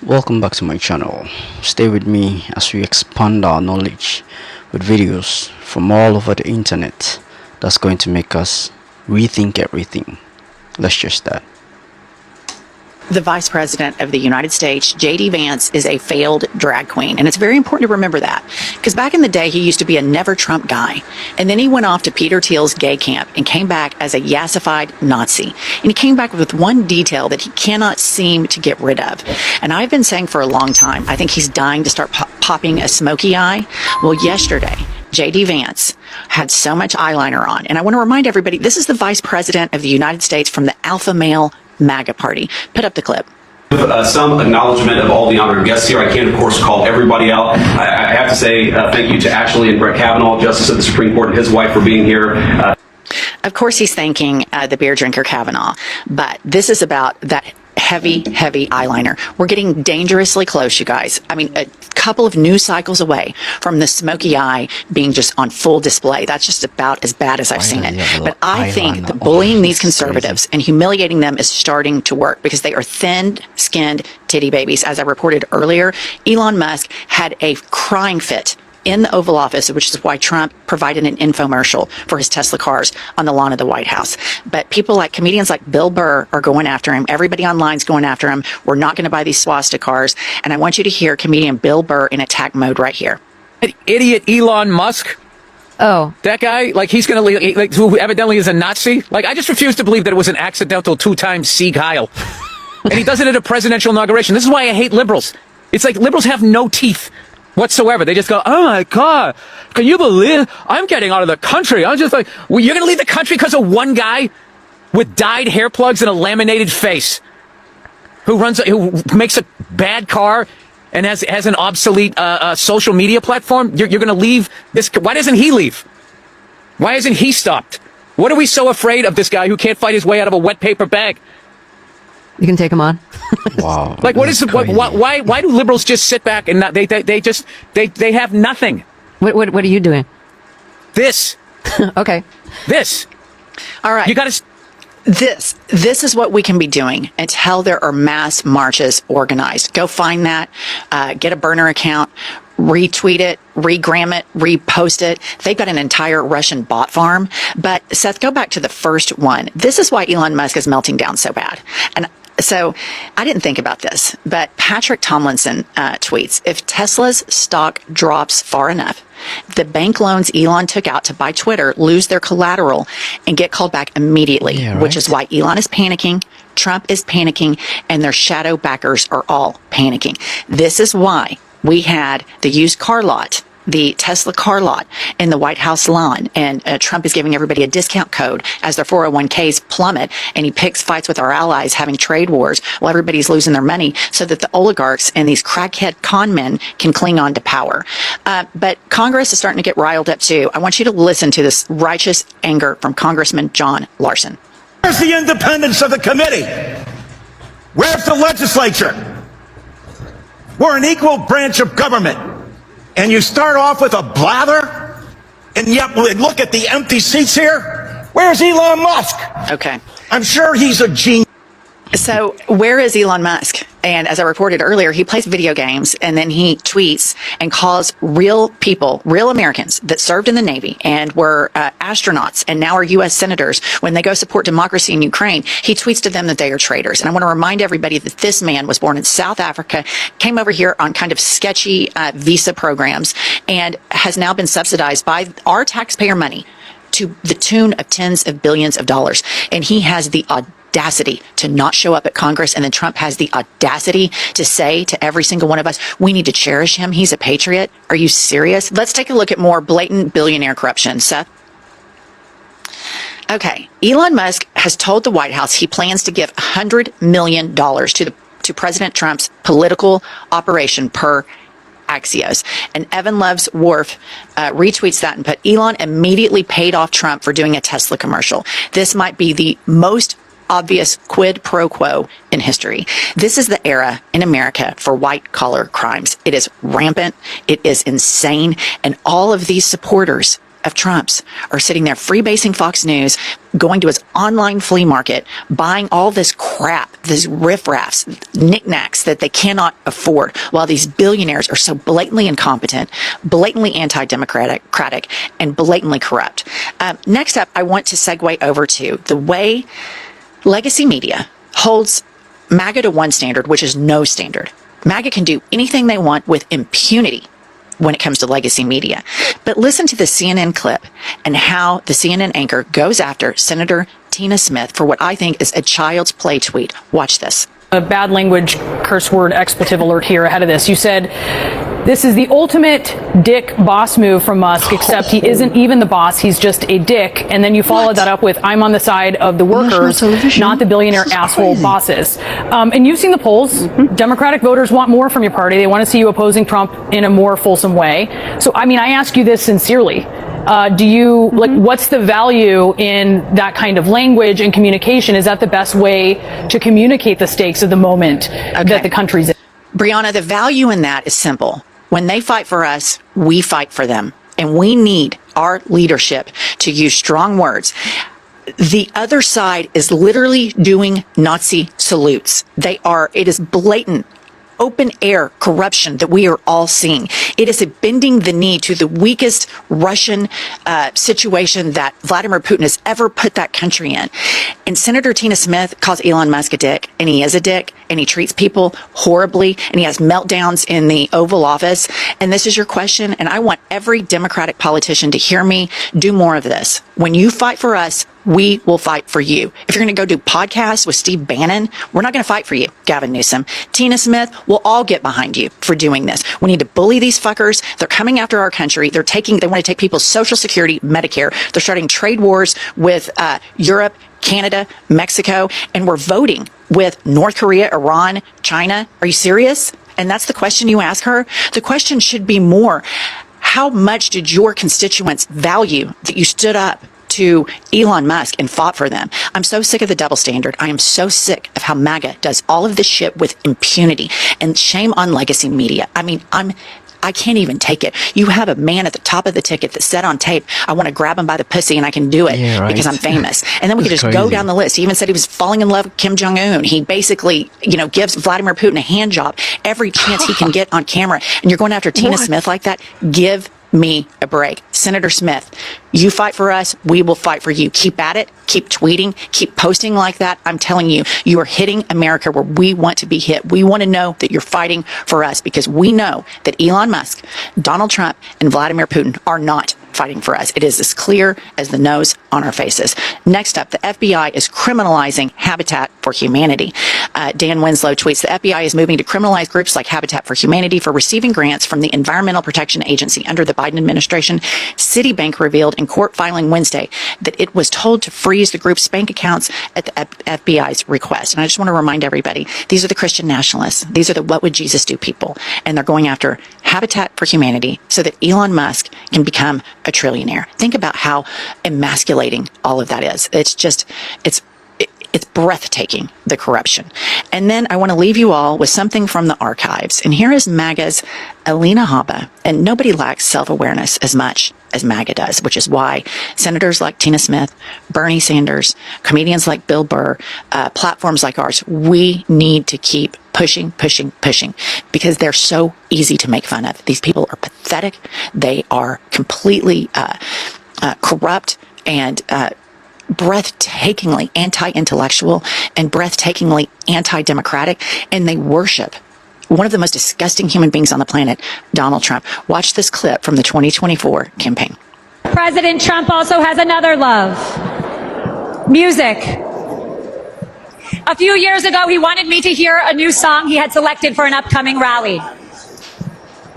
Welcome back to my channel. Stay with me as we expand our knowledge with videos from all over the internet that's going to make us rethink everything. Let's just start. The Vice President of the United States, J.D. Vance, is a failed drag queen. And it's very important to remember that. Because back in the day, he used to be a never Trump guy. And then he went off to Peter Thiel's gay camp and came back as a yassified Nazi. And he came back with one detail that he cannot seem to get rid of. And I've been saying for a long time, I think he's dying to start popping a smoky eye. Well, yesterday, J.D. Vance had so much eyeliner on. And I want to remind everybody, this is the Vice President of the United States from the Alpha Male MAGA party. Put up the clip. Some acknowledgement of all the honored guests here. I can't, of course, call everybody out. I have to say thank you to Ashley and Brett Kavanaugh, Justice of the Supreme Court, and his wife for being here. Of course, he's thanking the beer drinker Kavanaugh, but this is about that heavy eyeliner. We're getting dangerously close, you guys. I mean, a couple of news cycles away from the smoky eye being just on full display. That's just about as bad as I've seen it. But I think that bullying these conservatives and humiliating them is starting to work because they are thin-skinned titty babies. As I reported earlier, Elon Musk had a crying fit in the Oval Office, which is why Trump provided an infomercial for his Tesla cars on the lawn of the White House. But people like comedians like Bill Burr are going after him. Everybody online's going after him. We're not going to buy these swastika cars. And I want you to hear comedian Bill Burr in attack mode right here. Idiot Elon Musk. Oh, that guy, like he's going to, like, who evidently is a Nazi. Like, I just refuse to believe that it was an accidental two-time Sieg Heil. And he does it at a presidential inauguration. This is why I hate liberals. It's like liberals have no teeth whatsoever. They just go, oh my God, can you believe I'm getting out of the country? I'm just like, well, you're going to leave the country because of one guy with dyed hair plugs and a laminated face who makes a bad car and has an obsolete social media platform? You're going to leave this? Why doesn't he leave? Why isn't he stopped? What are we so afraid of this guy who can't fight his way out of a wet paper bag? you can take him on. Wow. Like, what is why do liberals just sit back and not, they have nothing? What are you doing? This. Okay. This. All right. You got to. This is what we can be doing until there are mass marches organized. Go find that, get a burner account, retweet it, regram it, repost it. They've got an entire Russian bot farm. But Seth, go back to the first one. This is why Elon Musk is melting down so bad. And so I didn't think about this, but Patrick Tomlinson tweets, if Tesla's stock drops far enough, the bank loans Elon took out to buy Twitter lose their collateral and get called back immediately, Yeah, right. which is why Elon is panicking, Trump is panicking, and their shadow backers are all panicking. This is why we had the used car lot, the Tesla car lot in the White House lawn, and Trump is giving everybody a discount code as their 401ks plummet, and he picks fights with our allies having trade wars while everybody's losing their money so that the oligarchs and these crackhead con men can cling on to power. But Congress is starting to get riled up too. I want you to listen to this righteous anger from Congressman John Larson. Where's the independence of the committee? Where's the legislature? We're an equal branch of government. And you start off with a blather, and yet look at the empty seats here. Where's Elon Musk? Okay. I'm sure he's a genius. So where is Elon Musk? And as I reported earlier, he plays video games and then he tweets and calls real people, real Americans that served in the Navy and were astronauts and now are U.S. senators. When they go support democracy in Ukraine, he tweets to them that they are traitors. And I want to remind everybody that this man was born in South Africa, came over here on kind of sketchy visa programs, and has now been subsidized by our taxpayer money to the tune of tens of billions of dollars. And he has the audacity to not show up at Congress, and then Trump has the audacity to say to every single one of us, we need to cherish him. He's a patriot. Are you serious? Let's take a look at more blatant billionaire corruption. Seth? Okay. Elon Musk has told the White House he plans to give $100 million to President Trump's political operation per Axios. And Evan Loves Wharf retweets that and put, Elon immediately paid off Trump for doing a Tesla commercial. This might be the most obvious quid pro quo in history. This is the era in America for white collar crimes. It is rampant. It is insane. And all of these supporters of Trumps are sitting there freebasing Fox News, going to his online flea market, buying all this crap, these riffraffs, knickknacks that they cannot afford, while these billionaires are so blatantly incompetent, blatantly anti-democratic, and blatantly corrupt. Next up, I want to segue over to the way legacy media holds MAGA to one standard, which is no standard. MAGA can do anything they want with impunity when it comes to legacy media. But listen to the CNN clip and how the CNN anchor goes after Senator Tina Smith for what I think is a child's play tweet. Watch this. A bad language, curse word, expletive alert here ahead of this. You said, this is the ultimate dick boss move from Musk, except he isn't even the boss, he's just a dick. And then you followed that up with, I'm on the side of the workers, not the billionaire asshole bosses. And you've seen the polls. Democratic voters want more from your party. They want to see you opposing Trump in a more fulsome way. So, I mean, I ask you this sincerely. Do you, what's the value in that kind of language and communication? Is that the best way to communicate the stakes of the moment that the country's in? Brianna, the value in that is simple. When they fight for us, we fight for them. And we need our leadership to use strong words. The other side is literally doing Nazi salutes. It is blatant, open air corruption that we are all seeing. It is bending the knee to the weakest Russian situation that Vladimir Putin has ever put that country in. And Senator Tina Smith calls Elon Musk a dick, and he is a dick, and he treats people horribly, and he has meltdowns in the Oval Office. And this is your question, and I want every Democratic politician to hear me do more of this. When you fight for us, we will fight for you. If you're going to go do podcasts with Steve Bannon, we're not going to fight for you, Gavin Newsom. Tina Smith, we'll all get behind you for doing this. We need to bully these fuckers. They're coming after our country. They want to take people's Social Security, Medicare. They're starting trade wars with Europe, Canada, Mexico, and we're voting with North Korea, Iran, China. Are you serious? And that's the question you ask her? The question should be more, how much did your constituents value that you stood up to Elon Musk and fought for them? I'm so sick of the double standard. I am so sick of how MAGA does all of this shit with impunity, and shame on legacy media. I mean, I can't even take it. You have a man at the top of the ticket that said on tape, I want to grab him by the pussy and I can do it because I'm famous. And then we could just go down the list. He even said he was falling in love with Kim Jong-un. He basically, gives Vladimir Putin a hand job every chance he can get on camera. And you're going after Tina Smith like that? Give me a break. Senator Smith, you fight for us, we will fight for you. Keep at it, keep tweeting, keep posting like that. I'm telling you, you are hitting America where we want to be hit. We want to know that you're fighting for us, because we know that Elon Musk, Donald Trump, and Vladimir Putin are not fighting for us. It is as clear as the nose on our faces. Next up, the FBI is criminalizing Habitat for Humanity. Dan Winslow tweets, the FBI is moving to criminalize groups like Habitat for Humanity for receiving grants from the Environmental Protection Agency under the Biden administration. Citibank revealed in court filing Wednesday that it was told to freeze the group's bank accounts at the FBI's request. And I just want to remind everybody, these are the Christian nationalists. These are the what would Jesus do people. And they're going after Habitat for Humanity so that Elon Musk can become a trillionaire. Think about how emasculating all of that is. It's just, it's breathtaking, the corruption. And then I want to leave you all with something from the archives. And here is MAGA's Alina Habba. And nobody lacks self-awareness as much as MAGA does, which is why senators like Tina Smith, Bernie Sanders, comedians like Bill Burr, platforms like ours, we need to keep pushing, because they're so easy to make fun of. These people are pathetic. They are completely corrupt and breathtakingly anti-intellectual and breathtakingly anti-democratic, and they worship one of the most disgusting human beings on the planet, Donald Trump. Watch this clip from the 2024 campaign. President Trump also has another love: music. A few years ago, he wanted me to hear a new song he had selected for an upcoming rally.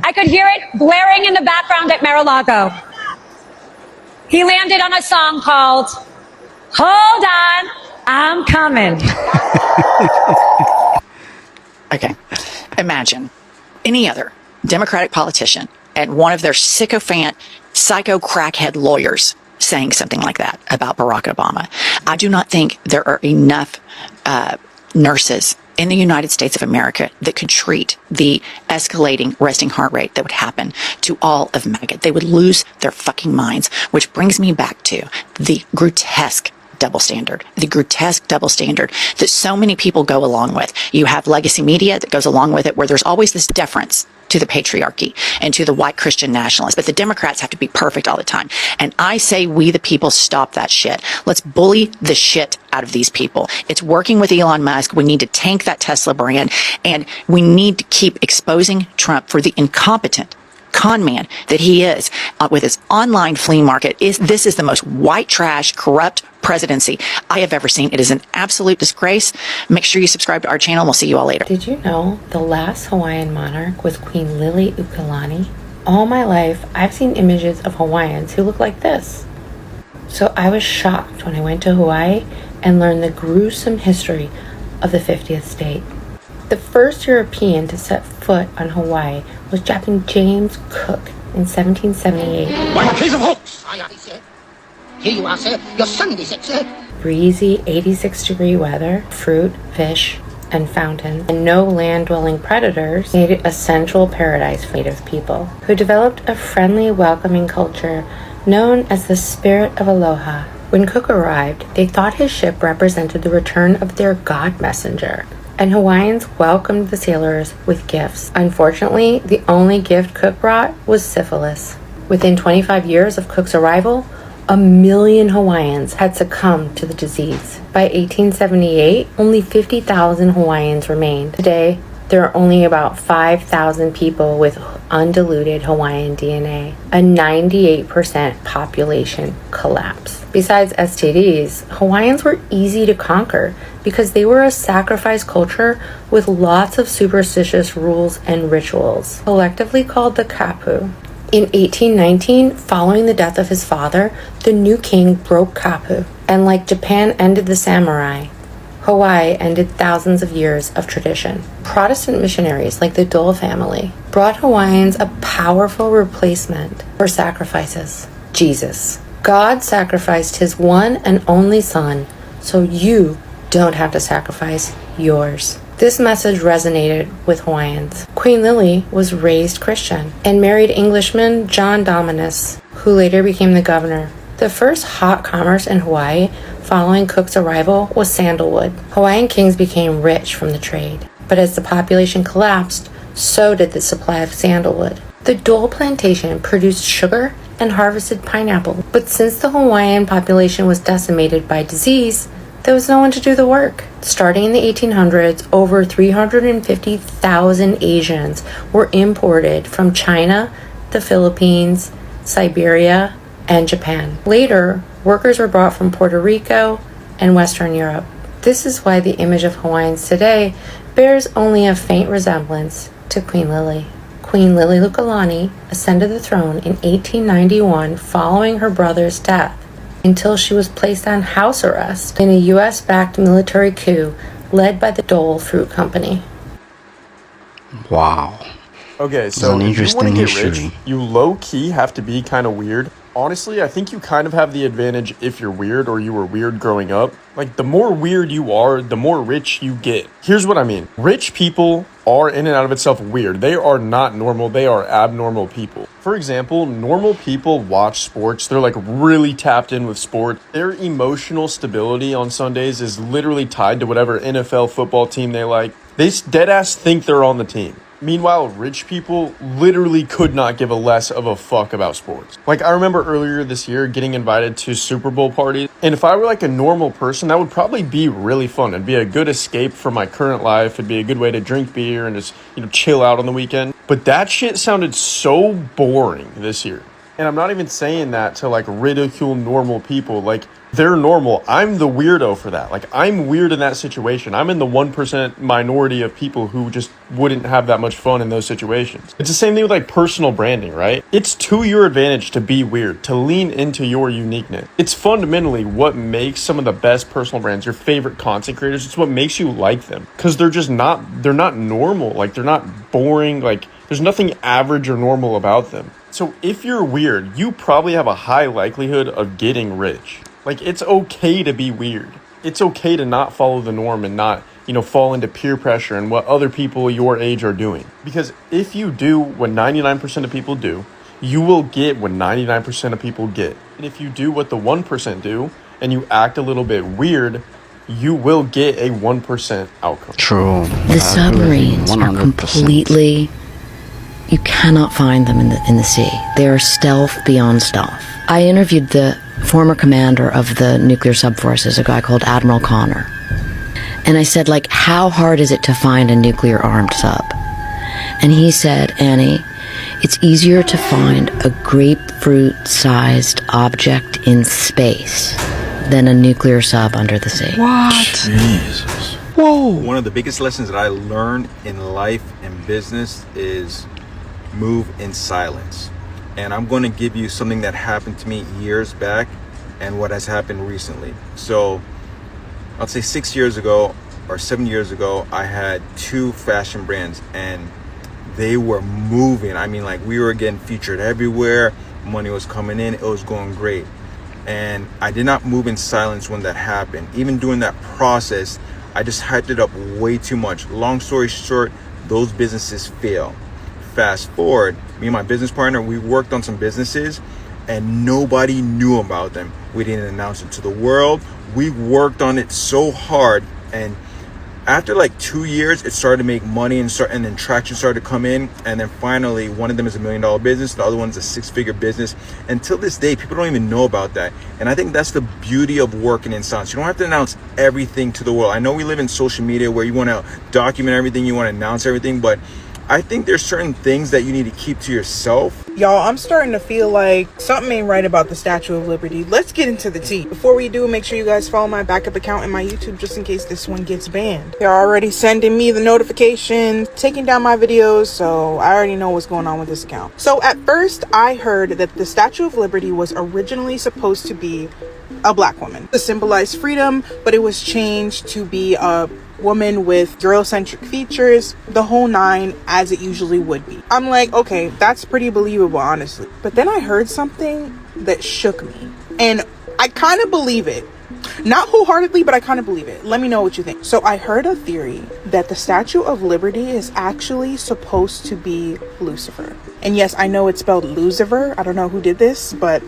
I could hear it blaring in the background at Mar-a-Lago. He landed on a song called Hold On, I'm Coming. Okay. Imagine any other Democratic politician and one of their sycophant, psycho crackhead lawyers saying something like that about Barack Obama. I do not think there are enough nurses in the United States of America that could treat the escalating resting heart rate that would happen to all of MAGA. They would lose their fucking minds, which brings me back to the grotesque double standard that so many people go along with. You have legacy media that goes along with it, where there's always this deference to the patriarchy and to the white Christian nationalists. But the Democrats have to be perfect all the time. And I say we, the people, stop that shit. Let's bully the shit out of these people. It's working with Elon Musk. We need to tank that Tesla brand, and we need to keep exposing Trump for the incompetent con man that he is with his online flea market. This is the most white trash, corrupt presidency I have ever seen. It is an absolute disgrace. Make sure you subscribe to our channel. We'll see you all later. Did you know the last Hawaiian monarch was Queen Liliuokalani? All my life, I've seen images of Hawaiians who look like this. So I was shocked when I went to Hawaii and learned the gruesome history of the 50th state. The first European to set foot on Hawaii was Captain James Cook in 1778. What a piece of hoax! Aye, aye, sir. Here you are, sir. Your Sunday set, sir. Breezy 86-degree weather, fruit, fish, and fountains, and no land-dwelling predators made it a central paradise for native people, who developed a friendly, welcoming culture known as the Spirit of Aloha. When Cook arrived, they thought his ship represented the return of their God messenger, and Hawaiians welcomed the sailors with gifts. Unfortunately, the only gift Cook brought was syphilis. Within 25 years of Cook's arrival, 1 million Hawaiians had succumbed to the disease. By 1878, only 50,000 Hawaiians remained. Today, there are only about 5,000 people with undiluted Hawaiian DNA, a 98% population collapse. Besides STDs, Hawaiians were easy to conquer because they were a sacrifice culture with lots of superstitious rules and rituals, collectively called the kapu. In 1819, following the death of his father, the new king broke kapu, and like Japan ended the samurai, Hawaii ended thousands of years of tradition. Protestant missionaries like the Dole family brought Hawaiians a powerful replacement for sacrifices: Jesus. God sacrificed his one and only son so you don't have to sacrifice yours. This message resonated with Hawaiians. Queen Lily was raised Christian and married Englishman John Dominus, who later became the governor. The first hot commerce in Hawaii following Cook's arrival was sandalwood. Hawaiian kings became rich from the trade, but as the population collapsed, so did the supply of sandalwood. The Dole plantation produced sugar and harvested pineapple, but since the Hawaiian population was decimated by disease, there was no one to do the work. Starting in the 1800s, over 350,000 Asians were imported from China, the Philippines, Siberia, and Japan. Later, workers were brought from Puerto Rico and Western Europe. This is why the image of Hawaiians today bears only a faint resemblance to Queen Lily. Queen Liliuokalani ascended the throne in 1891 following her brother's death, until she was placed on house arrest in a U.S.-backed military coup led by the Dole Fruit Company. Wow. Okay, It's so an if you interesting want to get history. rich, you low-key have to be kind of weird. Honestly, I think you kind of have the advantage if you're weird or you were weird growing up. Like, the more weird you are, the more rich you get. Here's what I mean. Rich people are in and out of itself weird. They are not normal. They are abnormal people. For example, normal people watch sports. They're like really tapped in with sport. Their emotional stability on Sundays is literally tied to whatever NFL football team they like. They dead ass think they're on the team. Meanwhile, rich people literally could not give a less of a fuck about sports. Like, I remember earlier this year getting invited to Super Bowl parties, and if I were like a normal person, that would probably be really fun. It'd be a good escape from my current life. It'd be a good way to drink beer and just, chill out on the weekend. But that shit sounded so boring this year. And I'm not even saying that to like ridicule normal people. Like, they're normal. I'm the weirdo for that. Like, I'm weird in that situation. I'm in the 1% minority of people who just wouldn't have that much fun in those situations. It's the same thing with like personal branding, right? It's to your advantage to be weird, to lean into your uniqueness. It's fundamentally what makes some of the best personal brands, your favorite content creators. It's what makes you like them, because they're not normal. Like, they're not boring. Like, there's nothing average or normal about them. So if you're weird, you probably have a high likelihood of getting rich. Like, it's okay to be weird. It's okay to not follow the norm and not, fall into peer pressure and what other people your age are doing. Because if you do what 99% of people do, you will get what 99% of people get. And if you do what the 1% do and you act a little bit weird, you will get a 1% outcome. True. The submarines are completely, you cannot find them in the sea. They are stealth beyond stealth. I interviewed the former commander of the nuclear subforces, a guy called Admiral Connor. And I said, like, how hard is it to find a nuclear armed sub? And he said, Annie, it's easier to find a grapefruit-sized object in space than a nuclear sub under the sea. What? Jesus. Whoa. One of the biggest lessons that I learned in life and business is move in silence. And I'm going to give you something that happened to me years back and what has happened recently. So I'll say 6 years ago or 7 years ago, I had 2 fashion brands and they were moving. I mean, like, we were getting featured everywhere. Money was coming in. It was going great. And I did not move in silence when that happened. Even during that process, I just hyped it up way too much. Long story short, those businesses fail. Fast forward, me and my business partner, we worked on some businesses and nobody knew about them. We didn't announce it to the world. We worked on it so hard, and after like 2 years, it started to make money and then traction started to come in. And then finally, one of them is $1 million business. The other one's a 6-figure business. Until this day, people don't even know about that. And I think that's the beauty of working in silence. You don't have to announce everything to the world. I know we live in social media where you want to document everything, you want to announce everything, but I think there's certain things that you need to keep to yourself. Y'all, I'm starting to feel like something ain't right about the Statue of Liberty. Let's get into the tea. Before we do, make sure you guys follow my backup account and my YouTube just in case this one gets banned. They're already sending me the notifications, taking down my videos, so I already know what's going on with this account. So at first, I heard that the Statue of Liberty was originally supposed to be a black woman to symbolize freedom, but it was changed to be a woman with Eurocentric features, the whole 9, as it usually would be. I'm like, okay, that's pretty believable, honestly. But then I heard something that shook me, and I kind of believe it. Not wholeheartedly, but I kind of believe it. Let me know what you think. So I heard a theory that the Statue of Liberty is actually supposed to be Lucifer. And yes, I know it's spelled Lucifer. I don't know who did this, but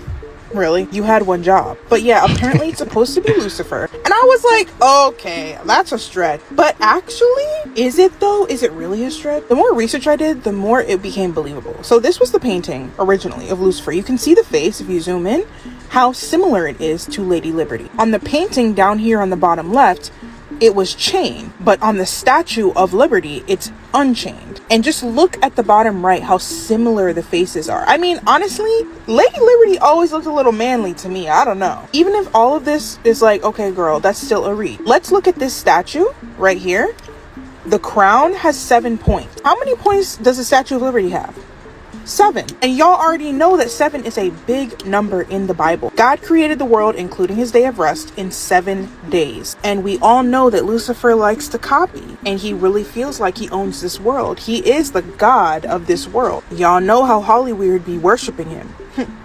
really, you had one job. But yeah, apparently it's supposed to be Lucifer. And I was like, okay, that's a stretch. But actually, is it though? Is it really a stretch? The more research I did, the more it became believable. So this was the painting originally of Lucifer. You can see the face if you zoom in, how similar it is to Lady Liberty. On the painting down here on the bottom left, it was chained, but on the Statue of Liberty, it's unchained. And just look at the bottom right, how similar the faces are. I mean, honestly, Lady Liberty always looked a little manly to me. I don't know. Even if all of this is like, okay, girl, that's still a read. Let's look at this statue right here. The crown has 7 points. How many points does the Statue of Liberty have? 7. And y'all already know that 7 is a big number in the Bible. God created the world, including his day of rest, in 7 days. And we all know that Lucifer likes to copy, and he really feels like he owns this world. He is the god of this world. Y'all know how Hollywood would be worshiping him.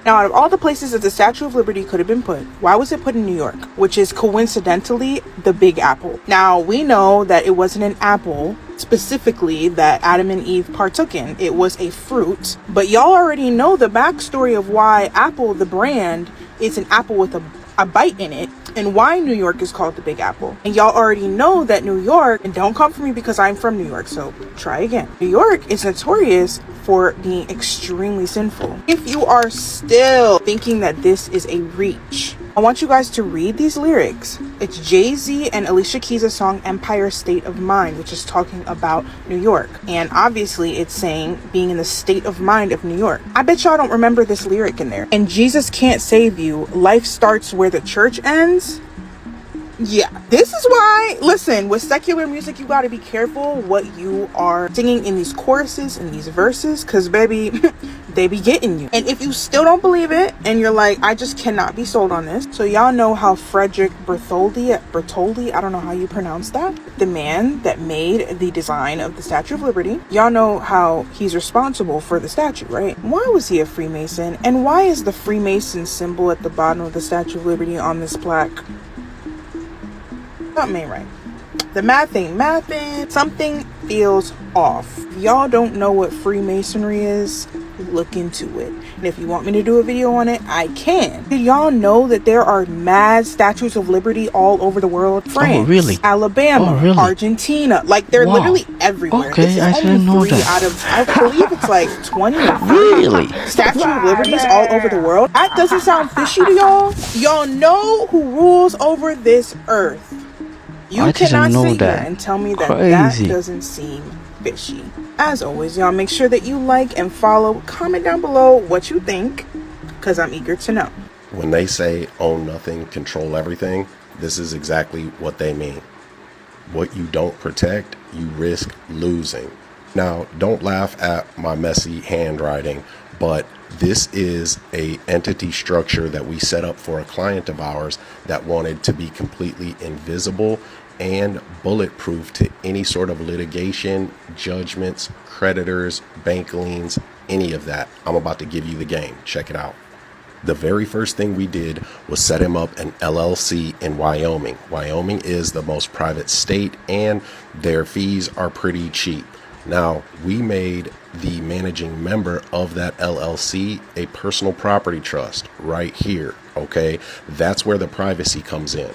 Now, out of all the places that the Statue of Liberty could have been put, why was it put in New York, which is coincidentally the Big Apple? Now, we know that it wasn't an apple specifically that Adam and Eve partook in. It was a fruit. But y'all already know the backstory of why Apple, the brand, is an apple with a bite in it, and why New York is called the Big Apple. And y'all already know that New York, and don't come for me because I'm from New York, so try again. New York is notorious for being extremely sinful. If you are still thinking that this is a reach, I want you guys to read these lyrics. It's Jay-Z and Alicia Keys' song Empire State of Mind, which is talking about New York. And obviously it's saying being in the state of mind of New York. I bet y'all don't remember this lyric in there. And Jesus can't save you. Life starts where the church ends. Yeah, this is why, listen, with secular music, you got to be careful what you are singing in these choruses and these verses, because baby, they be getting you. And if you still don't believe it and you're like, I just cannot be sold on this. So y'all know how Frederick Bertoldi, I don't know how you pronounce that, the man that made the design of the Statue of Liberty, y'all know how he's responsible for the statue, right? Why was he a Freemason? And why is the Freemason symbol at the bottom of the Statue of Liberty on this plaque? Something ain't right. The math ain't mathing. Something feels off. If y'all don't know what Freemasonry is, look into it. And if you want me to do a video on it, I can. Did y'all know that there are mad statues of liberty all over the world? France, really? Alabama, Oh, really? Argentina. Like, they're Wow. literally everywhere. Okay, This is I only didn't know 3 that. out of, I believe it's like 20 or 30 Really? Statue of Liberties all over the world. That doesn't sound fishy to y'all? Y'all know who rules over this earth. You I didn't cannot know sit here that. and tell me that Crazy. that doesn't seem fishy. As always, y'all, make sure that you like and follow. Comment down below what you think, because I'm eager to know. When they say own nothing, control everything, this is exactly what they mean. What you don't protect, you risk losing. Now, don't laugh at my messy handwriting, but this is a entity structure that we set up for a client of ours that wanted to be completely invisible and bulletproof to any sort of litigation, judgments, creditors, bank liens, any of that. I'm about to give you the game. Check it out. The very first thing we did was set him up an LLC in Wyoming. Wyoming is the most private state and their fees are pretty cheap. Now, we made the managing member of that LLC a personal property trust right here, okay? That's where the privacy comes in.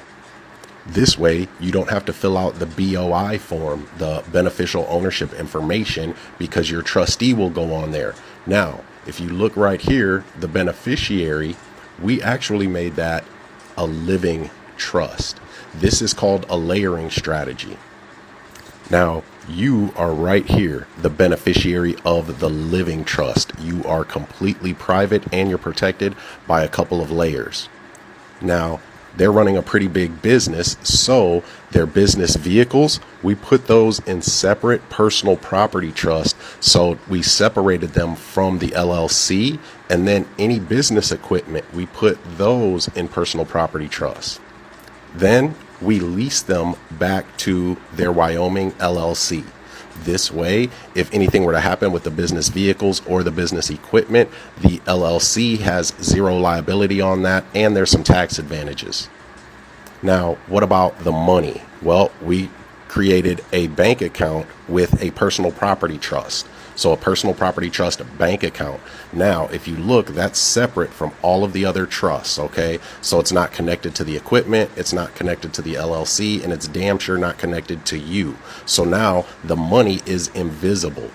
This way, you don't have to fill out the BOI form, the beneficial ownership information, because your trustee will go on there. Now, if you look right here, the beneficiary, we actually made that a living trust. This is called a layering strategy. Now, you are right here, the beneficiary of the living trust. You are completely private and you're protected by a couple of layers. Now, they're running a pretty big business, so their business vehicles, we put those in separate personal property trust. So we separated them from the LLC, and then any business equipment, we put those in personal property trust. Then we lease them back to their Wyoming LLC. This way, if anything were to happen with the business vehicles or the business equipment, the LLC has zero liability on that, and there's some tax advantages. Now, what about the money? Well, we created a bank account with a personal property trust. So a personal property trust bank account. Now, if you look, that's separate from all of the other trusts, okay? So it's not connected to the equipment, it's not connected to the LLC, and it's damn sure not connected to you. So now the money is invisible.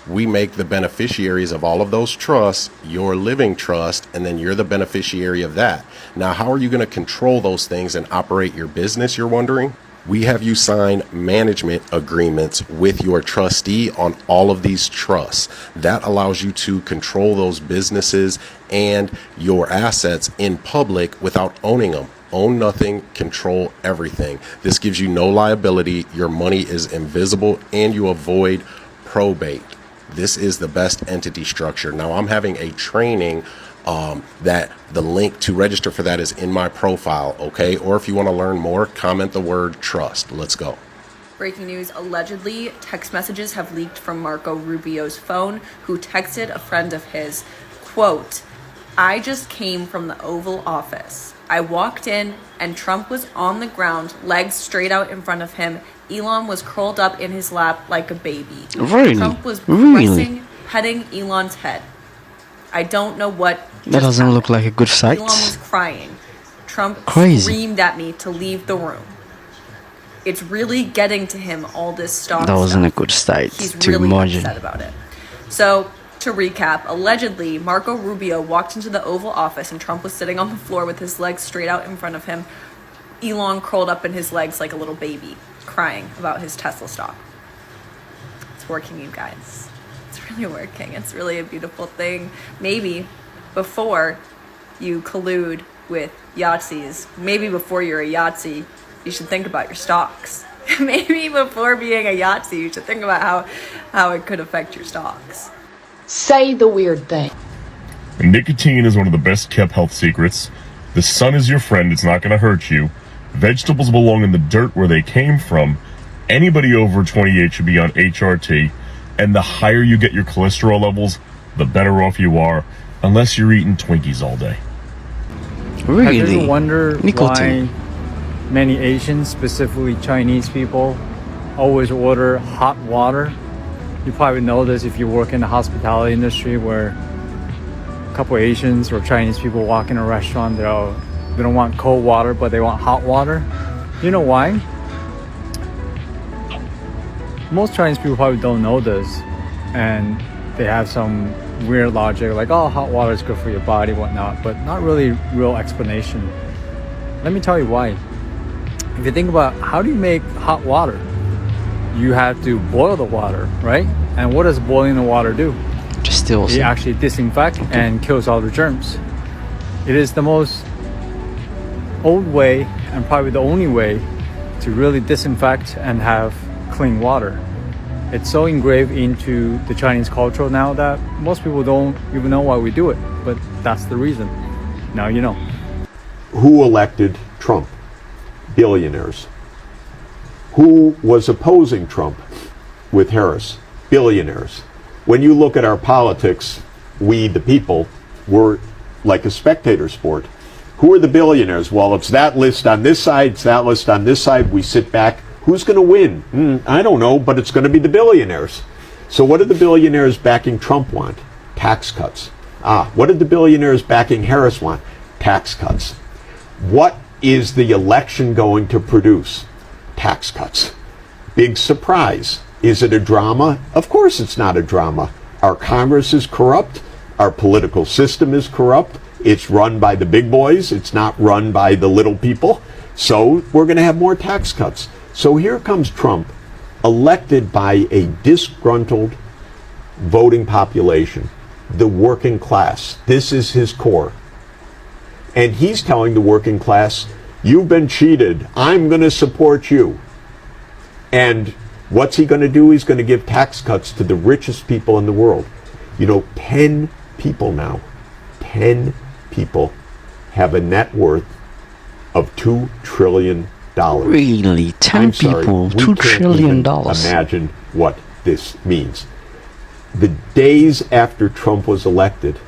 We make the beneficiaries of all of those trusts your living trust, and then you're the beneficiary of that. Now, how are you going to control those things and operate your business, you're wondering? We have you sign management agreements with your trustee on all of these trusts. That allows you to control those businesses and your assets in public without owning them. Own nothing, control everything. This gives you no liability, your money is invisible, and you avoid probate. This is the best entity structure. Now, I'm having a training that the link to register for that is in my profile, okay? Or if you want to learn more, comment the word trust. Let's go. Breaking news, allegedly, text messages have leaked from Marco Rubio's phone, who texted a friend of his, quote, "I just came from the Oval Office. I walked in and Trump was on the ground, legs straight out in front of him. Elon was curled up in his lap like a baby. Really? Trump was Really? petting Elon's head. I don't know what That doesn't look like a good sight. Elon was crying. Trump Crazy. screamed at me to leave the room. It's really getting to him, all this stock That wasn't a stuff. good sight He's to really imagine. upset about it. So, to recap, allegedly, Marco Rubio walked into the Oval Office and Trump was sitting on the floor with his legs straight out in front of him. Elon curled up in his legs like a little baby, crying about his Tesla stock. It's working, you guys. It's really working. It's really a beautiful thing. Maybe before you collude with Yahtzees, maybe before you're a Yahtzee, you should think about your stocks. Maybe before being a Yahtzee, you should think about how it could affect your stocks. Say the weird thing. Nicotine is one of the best kept health secrets. The sun is your friend, it's not going to hurt you. Vegetables belong in the dirt where they came from. Anybody over 28 should be on HRT. And the higher you get your cholesterol levels, the better off you are, unless you're eating Twinkies all day. Really? Have you ever wondered Nicotine. why many Asians, specifically Chinese people, always order hot water. You probably know this if you work in the hospitality industry, where a couple Asians or Chinese people walk in a restaurant, they don't want cold water, but they want hot water. You know why? Most Chinese people probably don't know this, and they have some weird logic like, oh, hot water is good for your body, whatnot, but not really real explanation. Let me tell you why. If you think about how do you make hot water, you have to boil the water, right? And what does boiling the water do? Distills It it. actually disinfects and kills all the germs. It is the most old way and probably the only way to really disinfect and have clean water. It's so engraved into the Chinese culture now that most people don't even know why we do it, but that's the reason. Now you know. Who elected Trump? Billionaires. Who was opposing Trump with Harris? Billionaires. When you look at our politics, we, the people, we're like a spectator sport. Who are the billionaires? Well, it's that list on this side, it's that list on this side. We sit back. Who's going to win? I don't know, but it's going to be the billionaires. So what did the billionaires backing Trump want? Tax cuts. What did the billionaires backing Harris want? Tax cuts. What is the election going to produce? Tax cuts. Big surprise. Is it a drama? Of course it's not a drama. Our Congress is corrupt. Our political system is corrupt. It's run by the big boys. It's not run by the little people. So we're going to have more tax cuts. So here comes Trump, elected by a disgruntled voting population, the working class. This is his core. And he's telling the working class, you've been cheated. I'm going to support you. And what's he going to do? He's going to give tax cuts to the richest people in the world. 10 people now, 10 people have a net worth of $2 trillion. Really? 10 I'm sorry, people, we $2 can't trillion. even imagine what this means. The days after Trump was elected,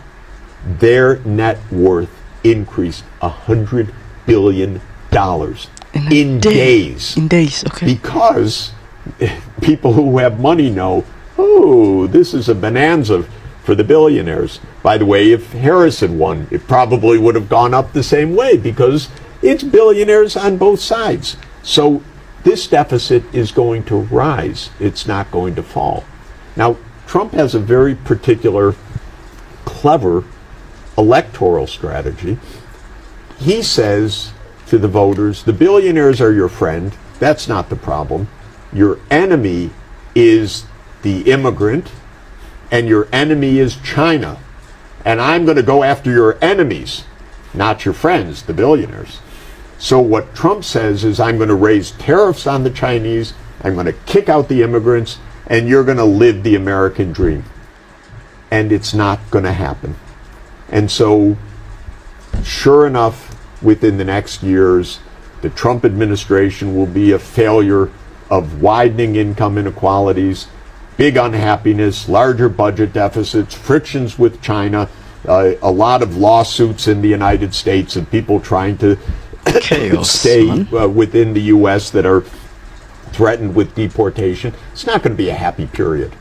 their net worth increased $100 billion in days. In days, okay. Because people who have money know, oh, this is a bonanza for the billionaires. By the way, if Harris had won, it probably would have gone up the same way because it's billionaires on both sides. So this deficit is going to rise. It's not going to fall. Now, Trump has a very particular, clever electoral strategy. He says to the voters, the billionaires are your friend. That's not the problem. Your enemy is the immigrant, and your enemy is China. And I'm going to go after your enemies, not your friends, the billionaires. So what Trump says is, I'm going to raise tariffs on the Chinese, I'm going to kick out the immigrants, and you're going to live the American dream. And it's not going to happen. And so, sure enough, within the next years, the Trump administration will be a failure of widening income inequalities, big unhappiness, larger budget deficits, frictions with China, a lot of lawsuits in the United States of people trying to stay within the U.S. that are threatened with deportation. It's not going to be a happy period.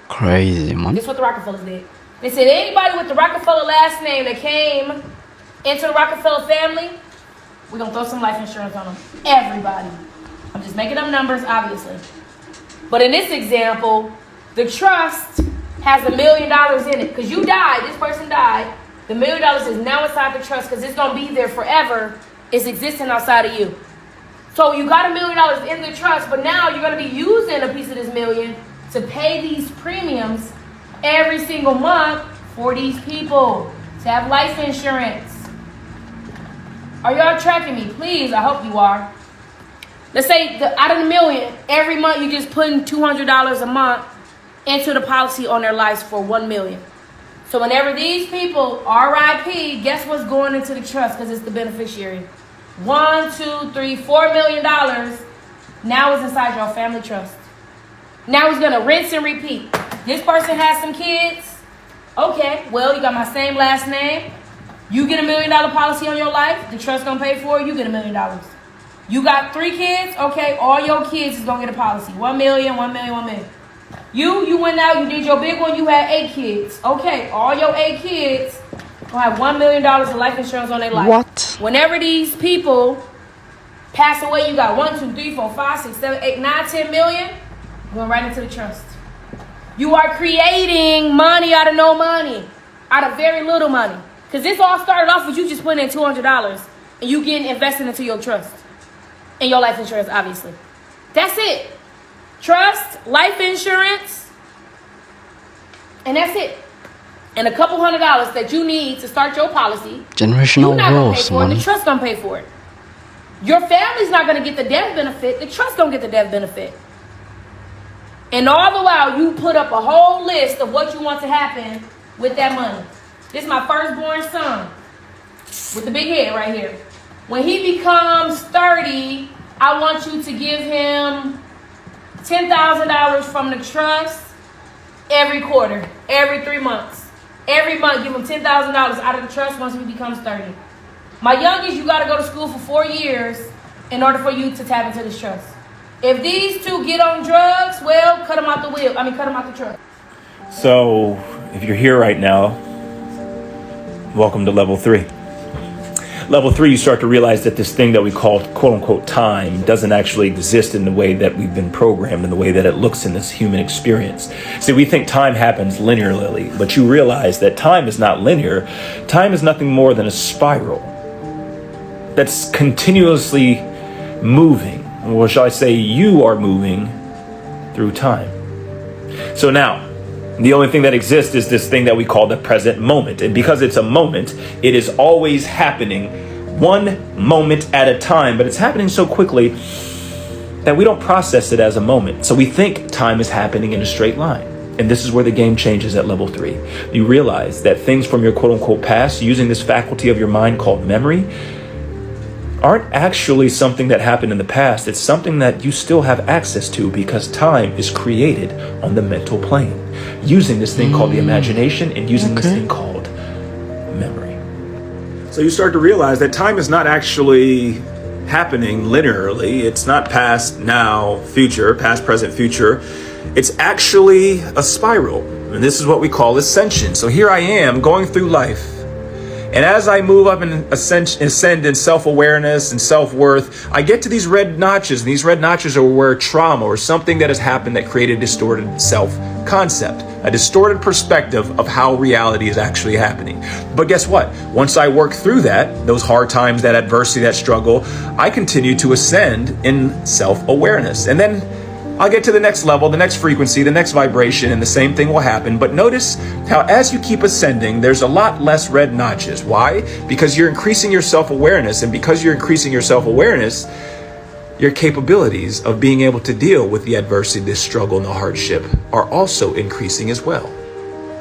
Crazy, man. This is what the Rockefellers did. They said anybody with the Rockefeller last name that came into the Rockefeller family, we're going to throw some life insurance on them. Everybody. I'm just making up numbers, obviously. But in this example, the trust has $1 million in it. Because you died, this person died. The $1 million is now inside the trust because it's going to be there forever. It's existing outside of you. So you got $1 million in the trust, but now you're going to be using a piece of this million to pay these premiums every single month for these people to have life insurance. Are y'all tracking me? Please, I hope you are. Let's say out of the million, every month you just putting $200 a month into the policy on their lives for $1 million. So whenever these people, RIP, guess what's going into the trust because it's the beneficiary? $1, $2, $3, $4 million now is inside your family trust. Now he's gonna rinse and repeat. This person has some kids. Okay, well, you got my same last name. You get $1 million policy on your life, the trust gonna pay for it, you get $1 million. You got 3 kids, okay, all your kids is gonna get a policy. 1 million, 1 million, 1 million. You went out, you did your big one, you had 8 kids. Okay, all your 8 kids gonna have $1 million of life insurance on their life. What? Whenever these people pass away, you got 1, 2, 3, 4, 5, 6, 7, 8, 9, 10 million going right into the trust. You are creating money out of no money, out of very little money. Because this all started off with you just putting in $200 and you getting invested into your trust and your life insurance, obviously. That's it. Trust, life insurance, and that's it. And a couple $100 that you need to start your policy. Generational You're not gonna pay wealth, for it. man. The trust gonna pay for it. Your family's not gonna get the death benefit. The trust gonna get the death benefit. And all the while, you put up a whole list of what you want to happen with that money. This is my firstborn son with the big head right here. When he becomes 30, I want you to give him $10,000 from the trust every quarter, every 3 months. Every month, give him $10,000 out of the trust once he becomes 30. My youngest, you got to go to school for 4 years in order for you to tap into this trust. If these two get on drugs, well, cut them out the wheel. cut them out the trust. So, if you're here right now, welcome to level 3. Level 3, you start to realize that this thing that we call quote unquote time doesn't actually exist in the way that we've been programmed, in the way that it looks in this human experience. See, we think time happens linearly, but you realize that time is not linear. Time is nothing more than a spiral that's continuously moving. Or shall I say, you are moving through time. So now, the only thing that exists is this thing that we call the present moment. And because it's a moment, it is always happening one moment at a time. But it's happening so quickly that we don't process it as a moment. So we think time is happening in a straight line. And this is where the game changes at level 3. You realize that things from your quote unquote past, using this faculty of your mind called memory, aren't actually something that happened in the past. It's something that you still have access to because time is created on the mental plane, using this thing called the imagination and using this thing called memory. So you start to realize that time is not actually happening linearly. It's not past, now, future, past, present, future. It's actually a spiral. And this is what we call ascension. So here I am going through life. And as I move up and ascend in self-awareness and self-worth, I get to these red notches. And these red notches are where trauma or something that has happened that created a distorted self-concept, a distorted perspective of how reality is actually happening. But guess what? Once I work through that, those hard times, that adversity, that struggle, I continue to ascend in self-awareness. And then I'll get to the next level, the next frequency, the next vibration, and the same thing will happen. But notice how as you keep ascending, there's a lot less red notches. Why? Because you're increasing your self-awareness. And because you're increasing your self-awareness, your capabilities of being able to deal with the adversity, the struggle, and the hardship are also increasing as well.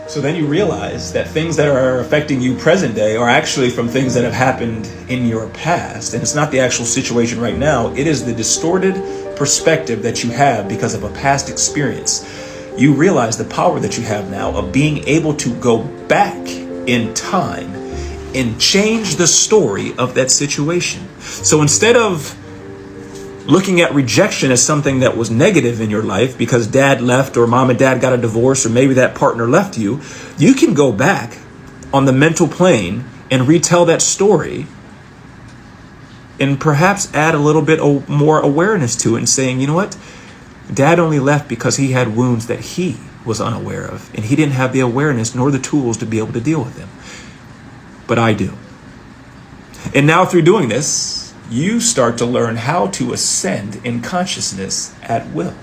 So then you realize that things that are affecting you present day are actually from things that have happened in your past. And it's not the actual situation right now. It is the distorted perspective that you have because of a past experience. You realize the power that you have now of being able to go back in time and change the story of that situation. So instead of looking at rejection as something that was negative in your life because dad left or mom and dad got a divorce or maybe that partner left you, you can go back on the mental plane and retell that story and perhaps add a little bit more awareness to it and saying, you know what? Dad only left because he had wounds that he was unaware of and he didn't have the awareness nor the tools to be able to deal with them. But I do. And now through doing this, you start to learn how to ascend in consciousness at will.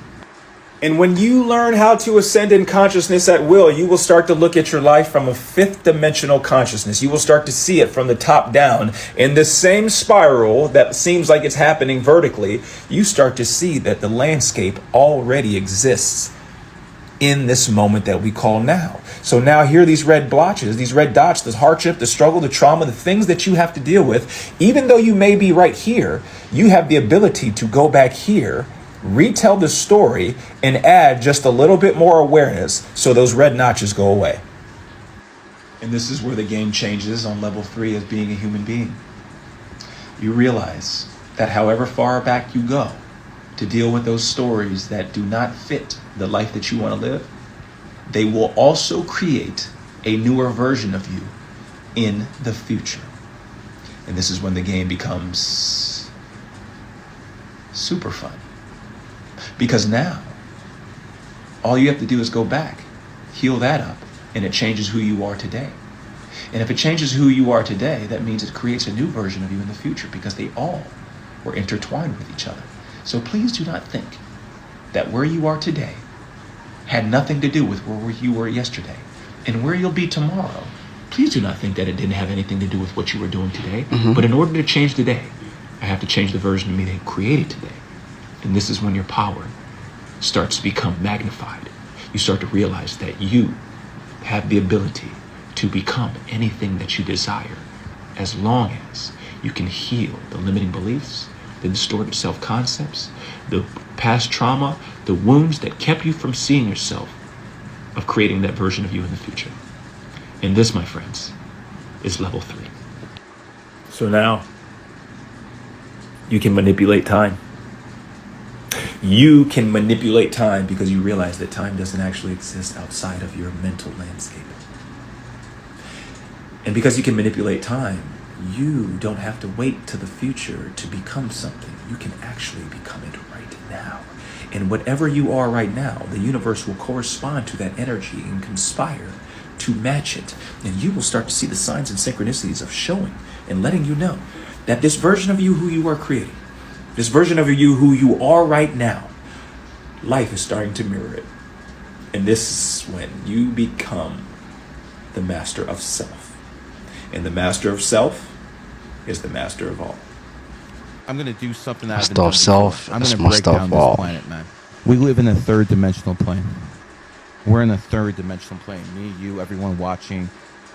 And when you learn how to ascend in consciousness at will, you will start to look at your life from a 5th dimensional consciousness. You will start to see it from the top down. In this same spiral that seems like it's happening vertically, you start to see that the landscape already exists in this moment that we call now. So now here are these red blotches, these red dots, the hardship, the struggle, the trauma, the things that you have to deal with. Even though you may be right here, you have the ability to go back here, retell the story, and add just a little bit more awareness so those red notches go away. And this is where the game changes on level 3 as being a human being. You realize that however far back you go to deal with those stories that do not fit the life that you want to live, they will also create a newer version of you in the future. And this is when the game becomes super fun. Because now, all you have to do is go back, heal that up, and it changes who you are today. And if it changes who you are today, that means it creates a new version of you in the future, because they all were intertwined with each other. So please do not think that where you are today had nothing to do with where you were yesterday. And where you'll be tomorrow, please do not think that it didn't have anything to do with what you were doing today. But in order to change today, I have to change the version of me that created today. And this is when your power starts to become magnified. You start to realize that you have the ability to become anything that you desire, as long as you can heal the limiting beliefs, the distorted self-concepts, the past trauma, the wounds that kept you from seeing yourself, of creating that version of you in the future. And this, my friends, is level 3. So now, you can manipulate time. You can manipulate time because you realize that time doesn't actually exist outside of your mental landscape. And because you can manipulate time, you don't have to wait to the future to become something. You can actually become it right now. And whatever you are right now, the universe will correspond to that energy and conspire to match it. And you will start to see the signs and synchronicities of showing and letting you know that this version of you who you are creating, this version of you who you are right now, life is starting to mirror it. And this is when you become the master of self. And the master of self is the master of all. I'm going to do something that Master of self I'm is going to break master down of this all. planet, man. We live in a third dimensional plane. We're in a third dimensional plane. Me, you, everyone watching,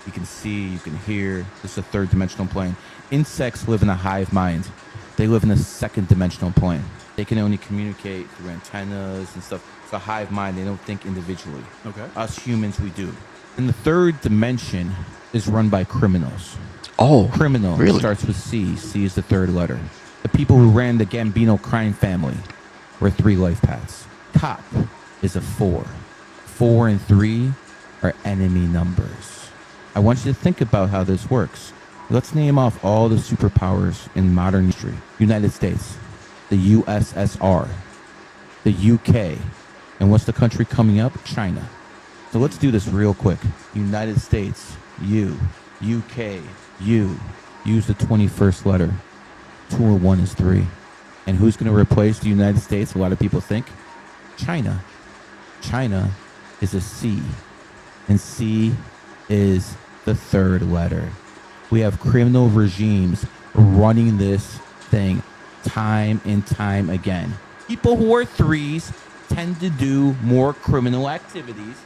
you can see, you can hear. This is a third dimensional plane. Insects live in a hive mind. They live in a second dimensional plane. They can only communicate through antennas and stuff. It's a hive mind. They don't think individually. Okay. Us humans, we do. And the third dimension is run by criminals. Oh, criminal really? Starts with C. C is the third letter. The people who ran the Gambino crime family were 3 life paths. Cop is a 4. 4 and 3 are enemy numbers. I want you to think about how this works. Let's name off all the superpowers in modern history. United States, the USSR, the UK, and what's the country coming up? China. So let's do this real quick. United States, U. UK, U. Use the 21st letter. 2 or 1 is 3. And who's going to replace the United States? A lot of people think China. China is a C. And C is the third letter. We have criminal regimes running this thing time and time again. People who are 3s tend to do more criminal activities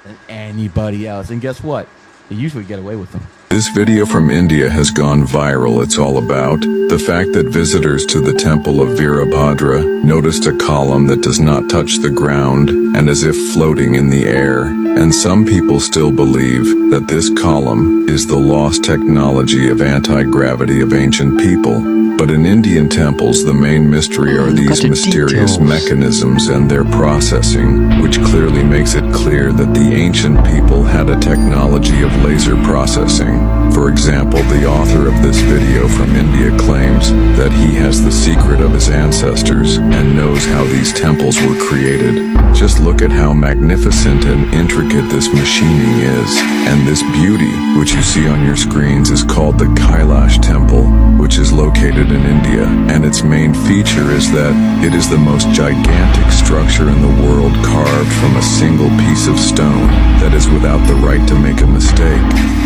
than anybody else. And guess what? They usually get away with them. This video from India has gone viral. It's all about the fact that visitors to the temple of Veerabhadra noticed a column that does not touch the ground and as if floating in the air. And some people still believe that this column is the lost technology of anti-gravity of ancient people. But in Indian temples, the main mystery are these mysterious mechanisms and their processing, which clearly makes it clear that the ancient people had a technology of laser processing. For example, the author of this video from India claims that he has the secret of his ancestors and knows how these temples were created. Just look at how magnificent and intricate this machining is. And this beauty, which you see on your screens, is called the Kailash Temple, which is located in India. And its main feature is that it is the most gigantic structure in the world carved from a single piece of stone that is without the right to make a mistake.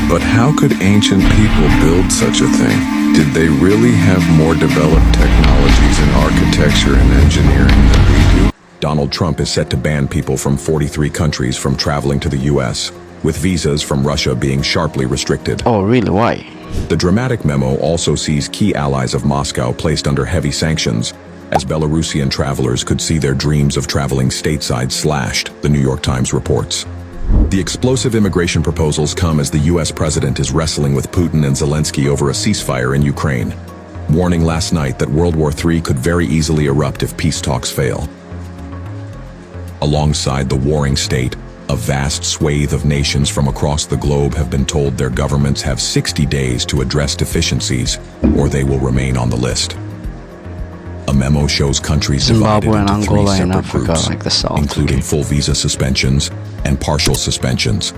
But how could ancient people build such a thing? Did they really have more developed technologies in architecture and engineering than we do? Donald Trump is set to ban people from 43 countries from traveling to the U.S., with visas from Russia being sharply restricted. Oh, really? Why? The dramatic memo also sees key allies of Moscow placed under heavy sanctions, as Belarusian travelers could see their dreams of traveling stateside slashed, the New York Times reports. The explosive immigration proposals come as the US president is wrestling with Putin and Zelensky over a ceasefire in Ukraine, warning last night that World War III could very easily erupt if peace talks fail. Alongside the warring state, a vast swathe of nations from across the globe have been told their governments have 60 days to address deficiencies, or they will remain on the list. A memo shows countries divided Zimbabwe and into three Angola in separate Africa, groups, like the South. including full visa suspensions and partial suspensions.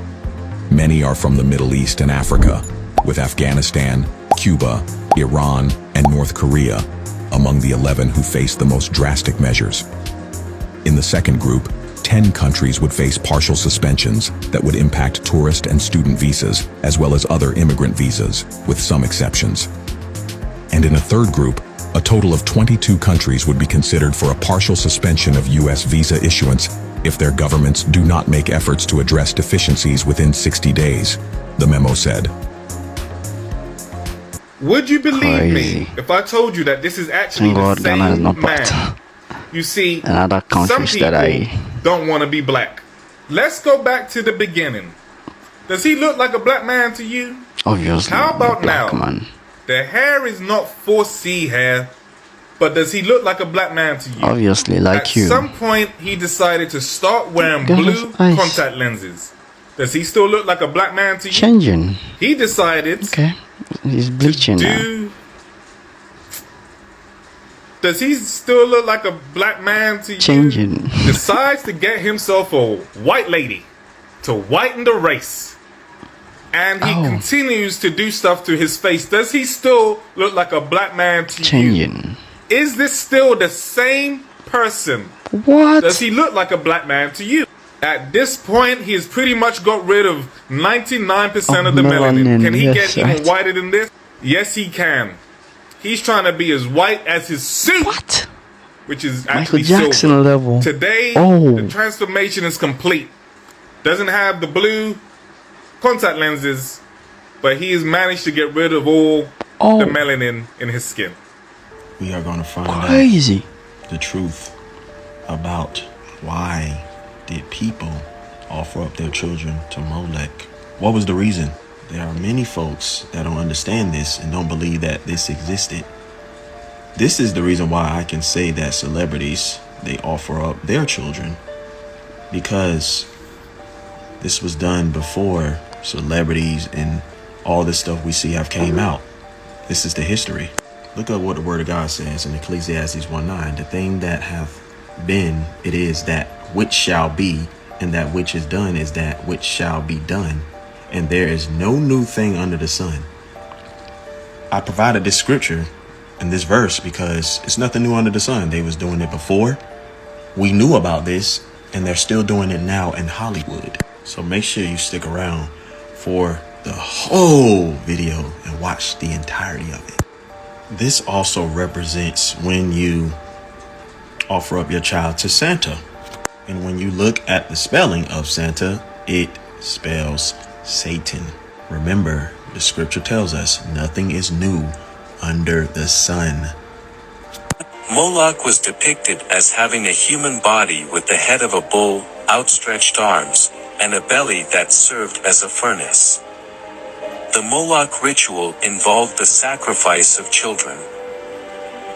Many are from the Middle East and Africa, with Afghanistan, Cuba, Iran, and North Korea among the 11 who face the most drastic measures. In the second group, 10 countries would face partial suspensions that would impact tourist and student visas, as well as other immigrant visas, with some exceptions. And in a third group, a total of 22 countries would be considered for a partial suspension of U.S. visa issuance if their governments do not make efforts to address deficiencies within 60 days, the memo said. Would you believe Crazy. me if I told you that this is actually Thank the God Ghana is same not man? part. You see, And other some countries people that don't want to be black. Let's go back to the beginning. Does he look like a black man to you? Obviously, How about black now? man. The hair is not 4C hair, but does he look like a black man to you? Obviously, like At you. some point, he decided to start wearing Guys, blue eyes. contact lenses. Does he still look like a black man to you? Changing. He decided Okay. He's bleaching now. do. Does he still look like a black man to you? Changing. Decides to get himself a white lady to whiten the race. And he continues to do stuff to his face. Does he still look like a black man to you? Changing. Is this still the same person? What? Does he look like a black man to you? At this point, he has pretty much got rid of 99% of the melanin. melanin, Can he yes, get even right. whiter than this? Yes, he can. He's trying to be as white as his suit. What? Which is Michael actually Jackson silver. level. Today, Oh. the transformation is complete. Doesn't have the blue contact lenses, but he has managed to get rid of all the melanin in his skin. We are going to find Crazy. out the truth about why did people offer up their children to Molech. What was the reason? There are many folks that don't understand this and don't believe that this existed. This is the reason why I can say that celebrities, they offer up their children, because this was done before celebrities and all this stuff we see have came out. This is the history. Look at what the word of God says in Ecclesiastes 1:9. The thing that hath been, it is that which shall be, and that which is done is that which shall be done. And there is no new thing under the sun. I provided this scripture and this verse because it's nothing new under the sun. They was doing it before. We knew about this, and they're still doing it now in Hollywood. So make sure you stick around for the whole video and watch the entirety of it. This also represents when you offer up your child to Santa. And when you look at the spelling of Santa, it spells Satan. Remember, the scripture tells us nothing is new under the sun. Moloch was depicted as having a human body with the head of a bull, outstretched arms, and a belly that served as a furnace. The Moloch ritual involved the sacrifice of children.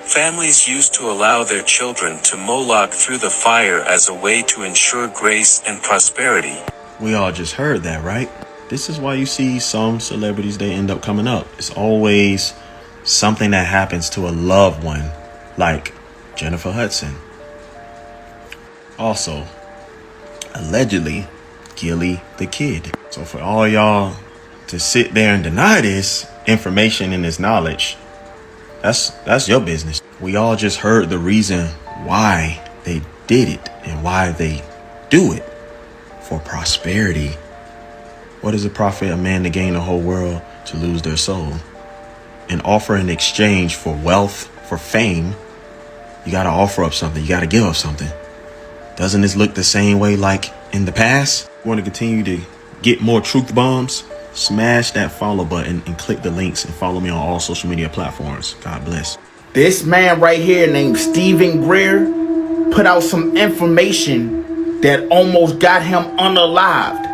Families used to allow their children to Moloch through the fire as a way to ensure grace and prosperity. We all just heard that, right? This is why you see some celebrities, they end up coming up. It's always something that happens to a loved one, like Jennifer Hudson. Also, allegedly, Gilly the Kid. So for all y'all to sit there and deny this information and this knowledge, that's your business. We all just heard the reason why they did it and why they do it. For prosperity. What does it profit a man to gain the whole world to lose their soul? And offer in exchange for wealth, for fame, you gotta offer up something. You gotta give up something. Doesn't this look the same way like in the past? Want to continue to get more truth bombs? Smash that follow button and click the links and follow me on all social media platforms. God bless. This man right here named Stephen Greer put out some information that almost got him unalived.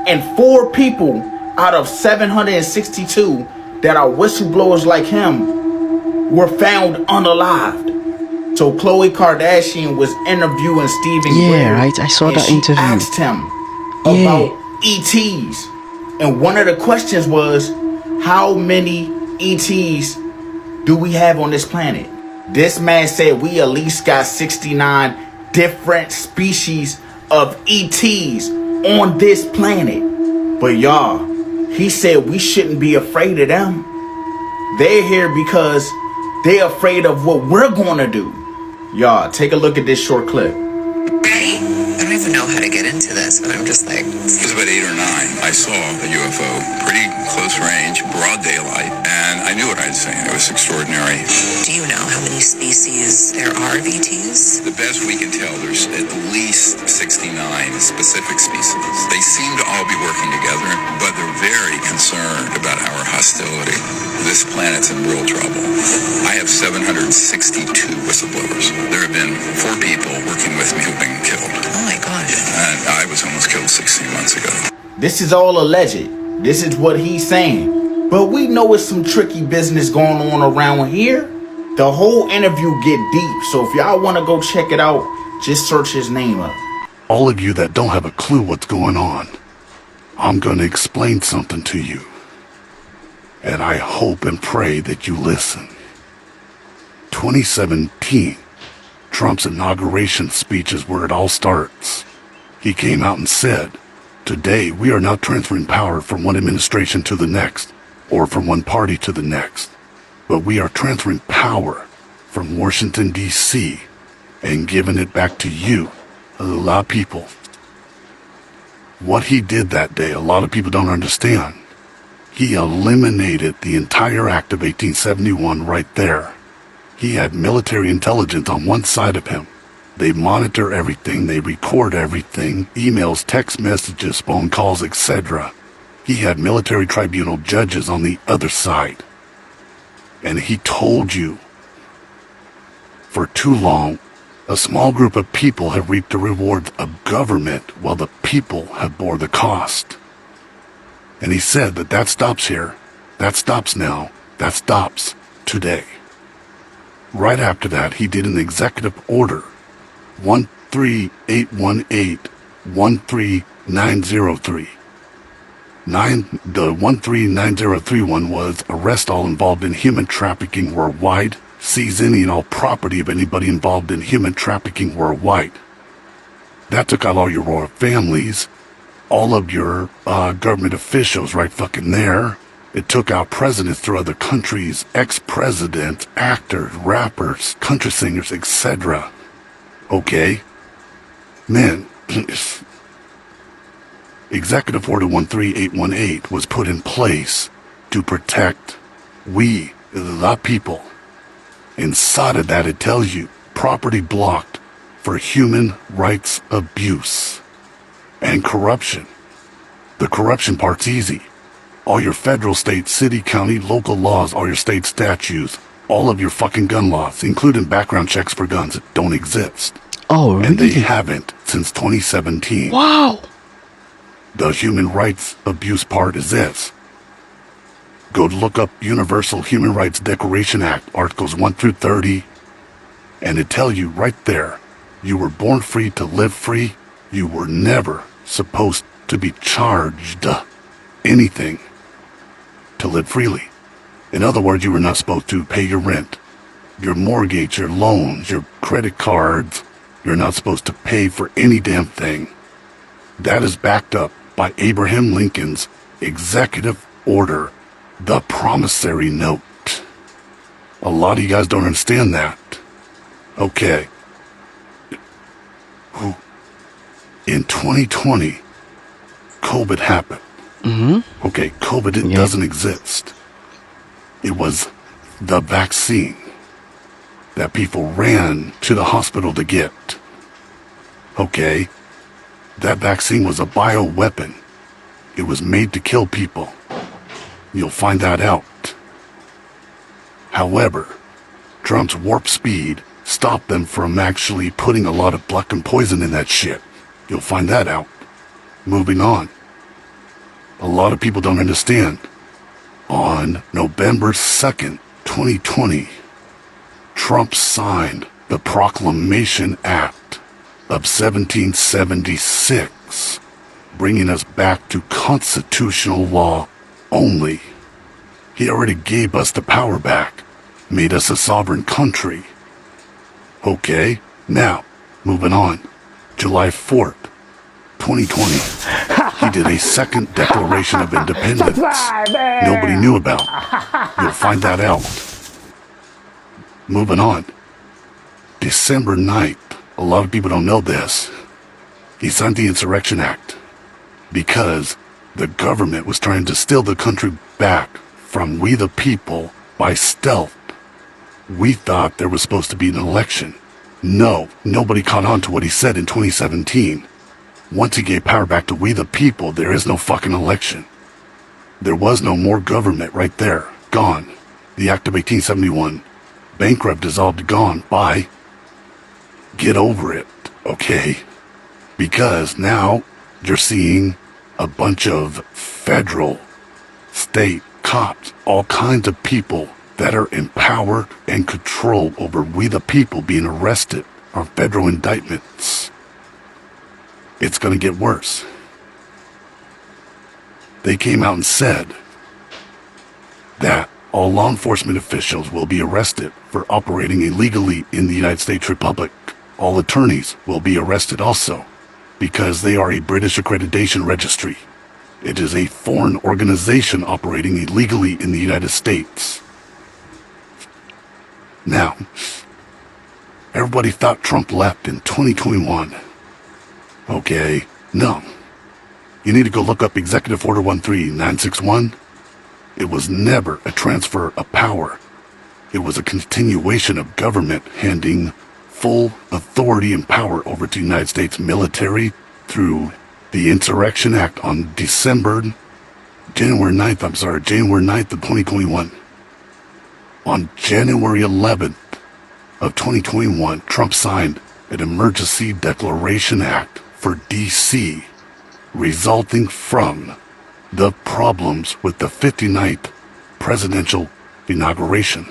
And 4 people out of 762 that are whistleblowers like him were found unalived. So Khloe Kardashian was interviewing Stephen Greer. Right. I saw and that she interview. asked him about ETs. And one of the questions was, how many ETs do we have on this planet? This man said we at least got 69 different species of ETs on this planet. But y'all, he said we shouldn't be afraid of them. They're here because they're afraid of what we're gonna do. Y'all, take a look at this short clip. I don't even know how to get into this, but I'm just like... It was about 8 or 9. I saw a UFO, pretty close range, broad daylight, and I knew what I'd seen. It was extraordinary. Do you know how many species there are of ETs? The best we can tell, there's at least 69 specific species. They seem to all be working together, but they're very concerned about our hostility. This planet's in real trouble. I have 762 whistleblowers. There have been 4 people working with me who've been killed. Oh my gosh. And I was almost killed 16 months ago. This is all alleged. This is what he's saying. But we know it's some tricky business going on around here. The whole interview get deep. So if y'all want to go check it out, just search his name up. All of you that don't have a clue what's going on, I'm going to explain something to you. And I hope and pray that you listen. 2017, Trump's inauguration speech is where it all starts. He came out and said, "Today we are not transferring power from one administration to the next, or from one party to the next, but we are transferring power from Washington, D.C., and giving it back to you, a lot of people." What he did that day, a lot of people don't understand. He eliminated the entire Act of 1871 right there. He had military intelligence on one side of him. They monitor everything, they record everything, emails, text messages, phone calls, etc. He had military tribunal judges on the other side. And he told you, for too long, a small group of people have reaped the rewards of government while the people have bore the cost. And he said that stops here, that stops now, that stops today. Right after that, he did an executive order, 13818, 13903. The 13903 was arrest all involved in human trafficking worldwide, seize any and all property of anybody involved in human trafficking worldwide. That took out all your royal families, all of your government officials right fucking there. It took out presidents through other countries, ex-presidents, actors, rappers, country singers, etc. Okay? Man, Executive Order 13818 was put in place to protect we, the people. Inside of that, it tells you property blocked for human rights abuse and corruption. The corruption part's easy. All your federal, state, city, county, local laws, all your state statutes, all of your fucking gun laws, including background checks for guns that don't exist. Oh, really? And they haven't since 2017. Wow. The human rights abuse part is this. Go look up Universal Human Rights Declaration Act, Articles 1 through 30, and it tells you right there, you were born free to live free. You were never supposed to be charged anything to live freely. In other words, you were not supposed to pay your rent, your mortgage, your loans, your credit cards. You're not supposed to pay for any damn thing. That is backed up by Abraham Lincoln's executive order, the promissory note. A lot of you guys don't understand that. Okay. In 2020, COVID happened. Okay, COVID doesn't exist. It was the vaccine that people ran to the hospital to get. Okay, that vaccine was a bioweapon. It was made to kill people. You'll find that out. However, Trump's warp speed stopped them from actually putting a lot of black and poison in that shit. You'll find that out. Moving on. a lot of people don't understand. On November 2nd, 2020, Trump signed the Proclamation Act of 1776, bringing us back to constitutional law only. He already gave us the power back, made us a sovereign country. Okay, now, moving on. July 4th, 2020, he did a second Declaration of Independence nobody knew about. You'll find that out. Moving on. December 9th, a lot of people don't know this. He signed the Insurrection Act because the government was trying to steal the country back from we the people by stealth. We thought there was supposed to be an election. No, nobody caught on to what he said in 2017. Once he gave power back to we the people, there is no fucking election. There was no more government right there. Gone. The Act of 1871. Bankrupt, dissolved, gone. Bye. Get over it, okay? Because now you're seeing a bunch of federal, state, cops, all kinds of people that are in power and control over we the people being arrested on federal indictments. It's gonna get worse. They came out and said that all law enforcement officials will be arrested for operating illegally in the United States Republic. All attorneys will be arrested also because they are a British accreditation registry. It is a foreign organization operating illegally in the United States. Now, everybody thought Trump left in 2021. Okay, no. You need to go look up Executive Order 13961. It was never a transfer of power. It was a continuation of government handing full authority and power over to the United States military through the Insurrection Act on January 9th of 2021. On January 11th of 2021, Trump signed an Emergency Declaration Act for D.C., resulting from the problems with the 59th presidential inauguration.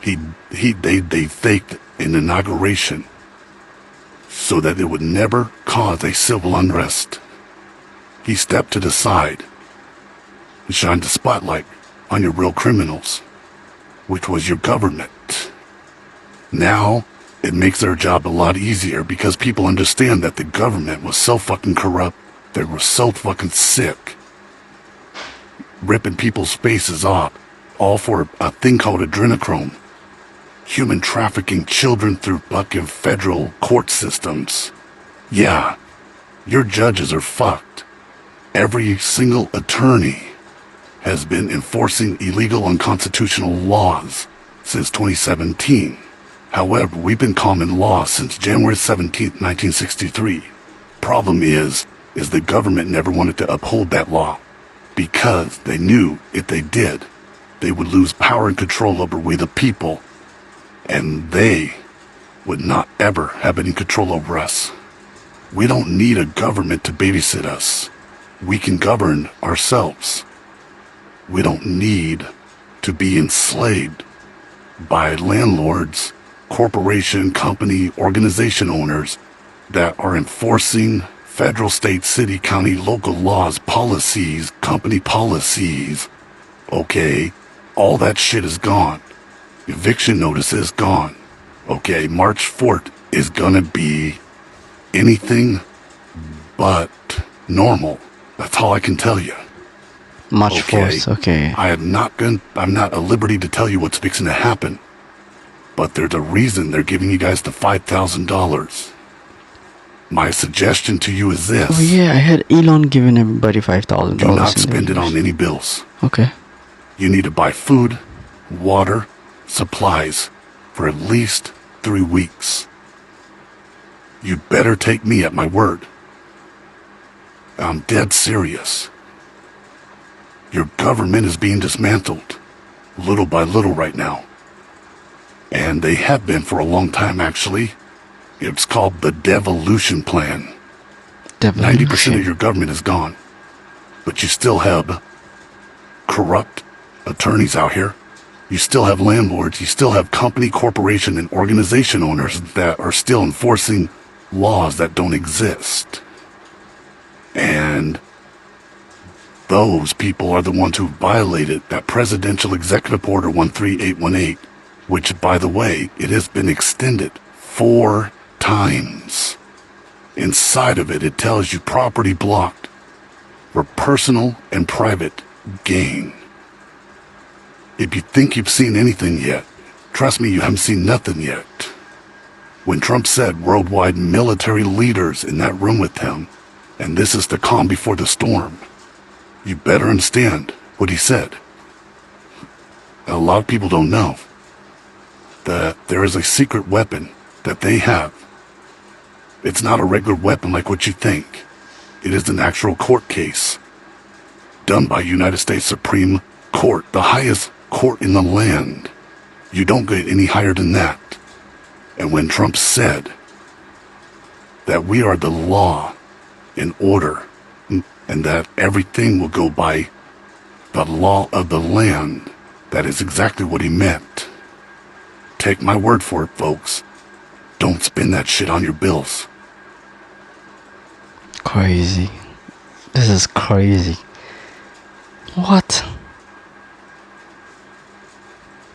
They faked an inauguration so that it would never cause a civil unrest. He stepped to the side and shined the spotlight on your real criminals, which was your government. Now, it makes their job a lot easier because people understand that the government was so fucking corrupt, they were so fucking sick, ripping people's faces off, all for a thing called adrenochrome. Human trafficking children through fucking federal court systems. Yeah, your judges are fucked. Every single attorney has been enforcing illegal unconstitutional laws since 2017. However, we've been common law since January 17th, 1963. Problem is the government never wanted to uphold that law because they knew if they did, they would lose power and control over we the people, and they would not ever have any control over us. We don't need a government to babysit us. We can govern ourselves. We don't need to be enslaved by landlords, corporation, company, organization owners that are enforcing federal, state, city, county, local laws, policies, company policies. Okay, all that shit is gone. Eviction notice is gone. Okay, March 4th is gonna be anything but normal. That's all I can tell you. March 4th, okay. I'm not at liberty to tell you what's fixing to happen. But there's a reason they're giving you guys the $5,000. My suggestion to you is this. Oh yeah, I had Elon giving everybody $5,000. Do not spend it on any bills. Okay. You need to buy food, water, supplies for at least 3 weeks. You better take me at my word. I'm dead serious. Your government is being dismantled, little by little right now. And they have been for a long time, actually. It's called the devolution plan. 90% of your government is gone. But you still have corrupt attorneys out here. You still have landlords. You still have company, corporation, and organization owners that are still enforcing laws that don't exist. And those people are the ones who violated that Presidential Executive Order 13818, which, by the way, it has been extended 4 times. Inside of it, it tells you property blocked for personal and private gain. If you think you've seen anything yet, trust me, you haven't seen nothing yet. When Trump said worldwide military leaders in that room with him, and this is the calm before the storm, you better understand what he said. A lot of people don't know that there is a secret weapon that they have. It's not a regular weapon like what you think. It is an actual court case done by United States Supreme Court, the highest court in the land. You don't get any higher than that. And when Trump said that we are the law and order, and that everything will go by the law of the land, that is exactly what he meant. Take my word for it, folks. Don't spend that shit on your bills. Crazy. This is crazy. What?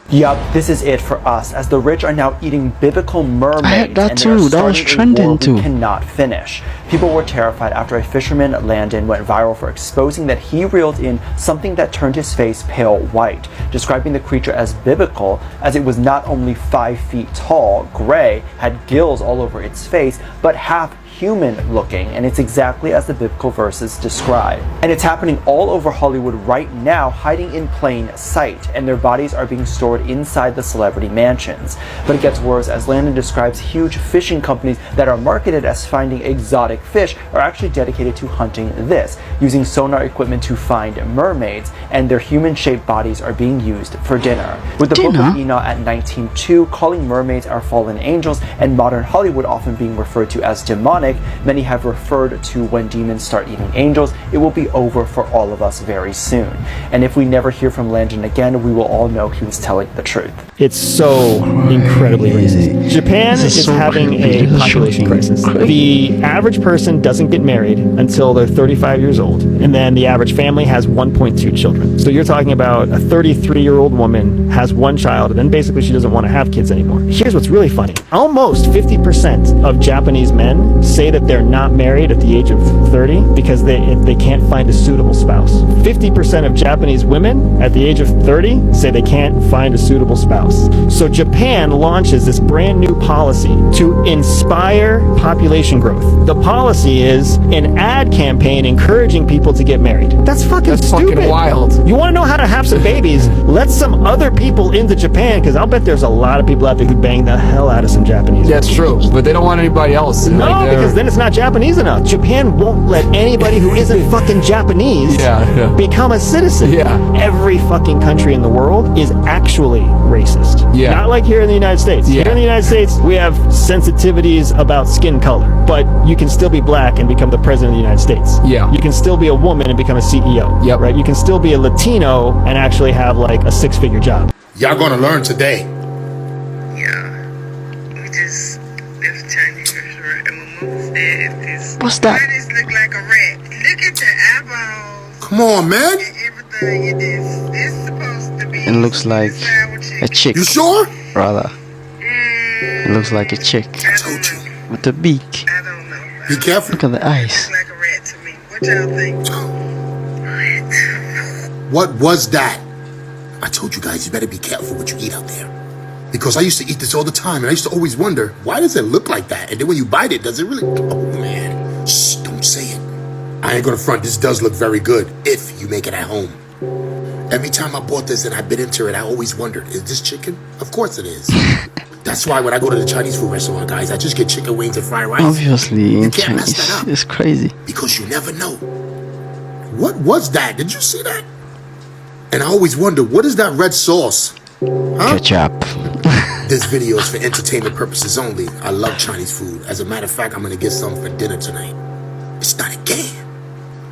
Yup, this is it for us, as the rich are now eating biblical mermaids. I heard that and they too. are That was starting a trending war too. we cannot finish. People were terrified after a fisherman, Landon, went viral for exposing that he reeled in something that turned his face pale white, describing the creature as biblical, as it was not only 5 feet tall, gray, had gills all over its face, but half human looking, and it's exactly as the biblical verses describe. And it's happening all over Hollywood right now, hiding in plain sight, and their bodies are being stored inside the celebrity mansions. But it gets worse, as Landon describes huge fishing companies that are marketed as finding exotic fish are actually dedicated to hunting this, using sonar equipment to find mermaids, and their human-shaped bodies are being used for dinner. With the Book of Enoch at 19:2 calling mermaids our fallen angels, and modern Hollywood often being referred to as demonic, many have referred to when demons start eating angels, it will be over for all of us very soon. And if we never hear from Landon again, we will all know he was telling the truth. It's so incredibly racist. Japan is having a population crisis. The average person doesn't get married until they're 35 years old, and then the average family has 1.2 children. So you're talking about a 33-year-old woman has 1 child, and then basically she doesn't want to have kids anymore. Here's what's really funny. Almost 50% of Japanese men say that they're not married at the age of 30 because they can't find a suitable spouse. 50% of Japanese women at the age of 30 say they can't find a suitable spouse. So Japan launches this brand new policy to inspire population growth. The policy is an ad campaign encouraging people to get married. That's fucking stupid. Fucking wild. You want to know how to have some babies? Let some other people into Japan, because I'll bet there's a lot of people out there who bang the hell out of some Japanese. That's true, but they don't want anybody else. No, Like, because then it's not Japanese enough. Japan won't let anybody who isn't fucking Japanese become a citizen. Every fucking country in the world is actually racist. Not like here in the United States. Here in the United States, we have sensitivities about skin color, but you can still be black and become the president of the United States. You can still be a woman and become a CEO. Right? You can still be a Latino and actually have like a 6-figure job. Y'all gonna learn today. What's that? Come on, man. It looks like a chick. You sure? Brother. It looks like a chick. I told you. With the beak. Be careful. Look at the eyes. What was that? I told you guys, you better be careful what you eat out there. Because I used to eat this all the time, and I used to always wonder, why does it look like that? And then when you bite it, does it really? Oh, man. Shh, don't say it. I ain't gonna front, this does look very good, if you make it at home. Every time I bought this and I bit into it, I always wondered, is this chicken? Of course it is. That's why when I go to the Chinese food restaurant, guys, I just get chicken wings and fried rice. Obviously, in can't mess that Chinese, up. it's crazy. Because you never know. What was that? Did you see that? And I always wonder, what is that red sauce? Huh? Ketchup. This video is for entertainment purposes only. I love Chinese food. As a matter of fact, I'm gonna get some for dinner tonight. It's not a game.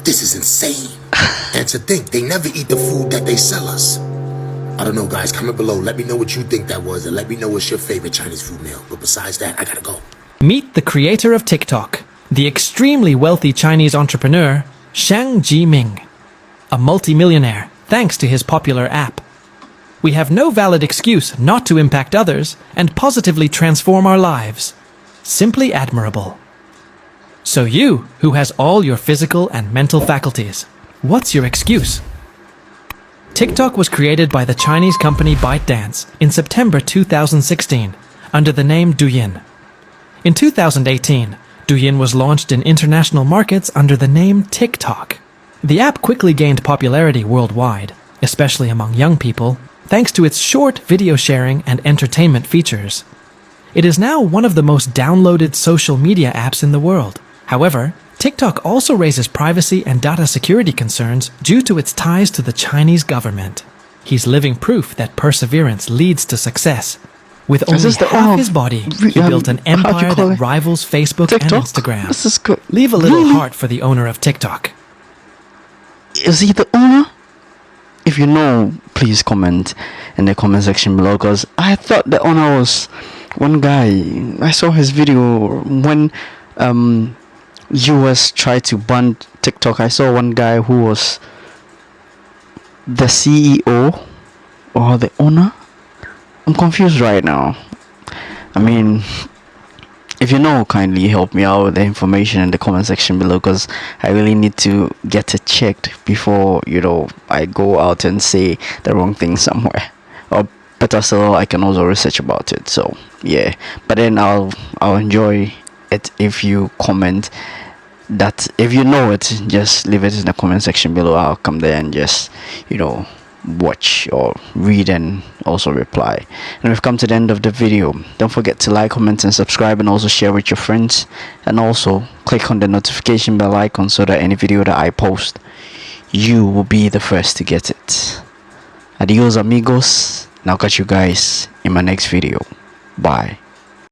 This is insane. And to think, they never eat the food that they sell us. I don't know, guys. Comment below. Let me know what you think that was, and let me know what's your favorite Chinese food meal. But besides that, I gotta go. Meet the creator of TikTok, the extremely wealthy Chinese entrepreneur, Shang Jiming, a multimillionaire thanks to his popular app. We have no valid excuse not to impact others and positively transform our lives. Simply admirable. So you, who has all your physical and mental faculties, what's your excuse? TikTok was created by the Chinese company ByteDance in September 2016 under the name Douyin. In 2018, Douyin was launched in international markets under the name TikTok. The app quickly gained popularity worldwide, especially among young people, thanks to its short video sharing and entertainment features. It is now one of the most downloaded social media apps in the world. However, TikTok also raises privacy and data security concerns due to its ties to the Chinese government. He's living proof that perseverance leads to success. With only half his body, he built an empire that rivals Facebook and Instagram. This is good. Leave a little heart for the owner of TikTok. Is he the owner? If you know, please comment in the comment section below, because I thought the owner was one guy. I saw his video when US tried to ban TikTok. I saw one guy who was the CEO or the owner. I'm confused right now. I mean, if you know, kindly help me out with the information in the comment section below, because I really need to get it checked before, you know, I go out and say the wrong thing somewhere. Or better still, I can also research about it. So yeah, but then I'll enjoy it if you comment that. If you know it, just leave it in the comment section below. I'll come there and just, you know, watch or read and also reply. And we've come to the end of the video. Don't forget to like, comment and subscribe, and also share with your friends, and also click on the notification bell icon so that any video that I post, you will be the first to get it. Adios amigos, and I'll catch you guys in my next video. Bye.